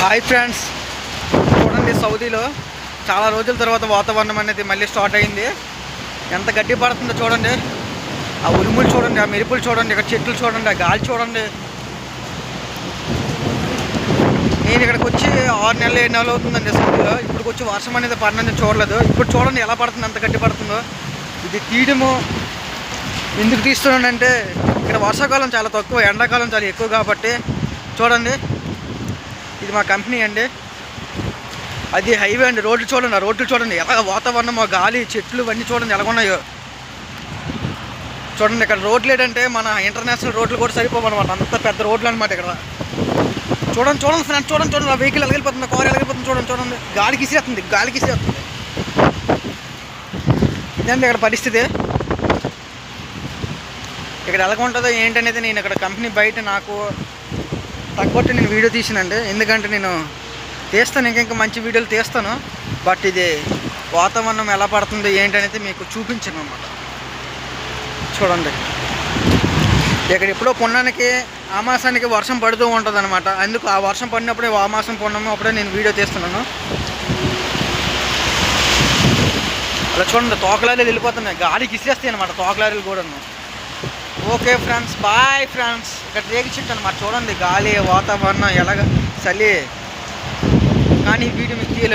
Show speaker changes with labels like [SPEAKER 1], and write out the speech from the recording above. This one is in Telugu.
[SPEAKER 1] హాయ్ ఫ్రెండ్స్, చూడండి సౌదీలో చాలా రోజుల తర్వాత వాతావరణం అనేది మళ్ళీ స్టార్ట్ అయింది. ఎంత గడ్డి పడుతుందో చూడండి. ఆ ఉరుములు చూడండి, ఆ మెరుపులు చూడండి, ఇక్కడ చెట్లు చూడండి, ఆ గాలి చూడండి. నేను ఇక్కడికి వచ్చి 6 నెలలు 7 నెలలు అవుతుందండి సౌదీలో. ఇప్పటికి వచ్చి వర్షం అనేది పడినది చూడలేదు. ఇప్పుడు చూడండి ఎలా పడుతుంది, ఎంత గడ్డి పడుతుందో. ఇది తీయడము ఎందుకు తీస్తున్నానంటే ఇక్కడ వర్షాకాలం చాలా తక్కువ, ఎండాకాలం చాలా ఎక్కువ కాబట్టి. చూడండి, ఇది మా కంపెనీ అండి. అది హైవే అండి. రోడ్లు చూడండి, ఆ రోడ్లు చూడండి ఎలా వాతావరణం, ఆ గాలి, చెట్లు ఇవన్నీ చూడండి ఎలాగున్నాయో చూడండి. ఇక్కడ రోడ్లు ఏంటంటే మన ఇంటర్నేషనల్ రోడ్లు కూడా సరిపోవన్నమాట, అంత పెద్ద రోడ్లు అనమాట ఇక్కడ. చూడండి చూడండి ఫ్రెండ్స్, చూడండి చూడండి ఆ వెహికల్ ఎలాగెళ్ళిపోతుంది, కారు ఎలాగెళ్ళిపోతుంది చూడండి చూడండి. గాలికి ఇసిరేస్తుంది. ఇదండి ఇక్కడ పరిస్థితి. ఇక్కడ ఎలాగుంటుందో ఏంటనేది నేను ఇక్కడ కంపెనీ బయట నాకు తగ్గొట్టి నేను వీడియో తీసినండి. ఎందుకంటే నేను తీస్తాను, ఇంకా మంచి వీడియోలు తీస్తాను. బట్ ఇది వాతావరణం ఎలా పడుతుంది ఏంటనేది మీకు చూపించాను అన్నమాట. చూడండి, ఇక్కడ ఎప్పుడో పుణ్యానికి ఆ మాసానికి వర్షం పడుతూ ఉంటుంది అనమాట. అందుకు ఆ వర్షం పడినప్పుడే, ఆ మాసం పుణ్యము అప్పుడే నేను వీడియో తీస్తున్నాను. అలా చూడండి, తోకలారీలు వెళ్ళిపోతున్నాయి, గాలికి ఇసిరేస్తాయి అనమాట తోకలారీలు కూడా. Okay friends, bye friends. ఇక్కడ రేగి చెట్టు అనమాట. చూడండి గాలి, వాతావరణం ఎలాగ చలి. కానీ ఈ వీడియో మీకు తీయలేదు.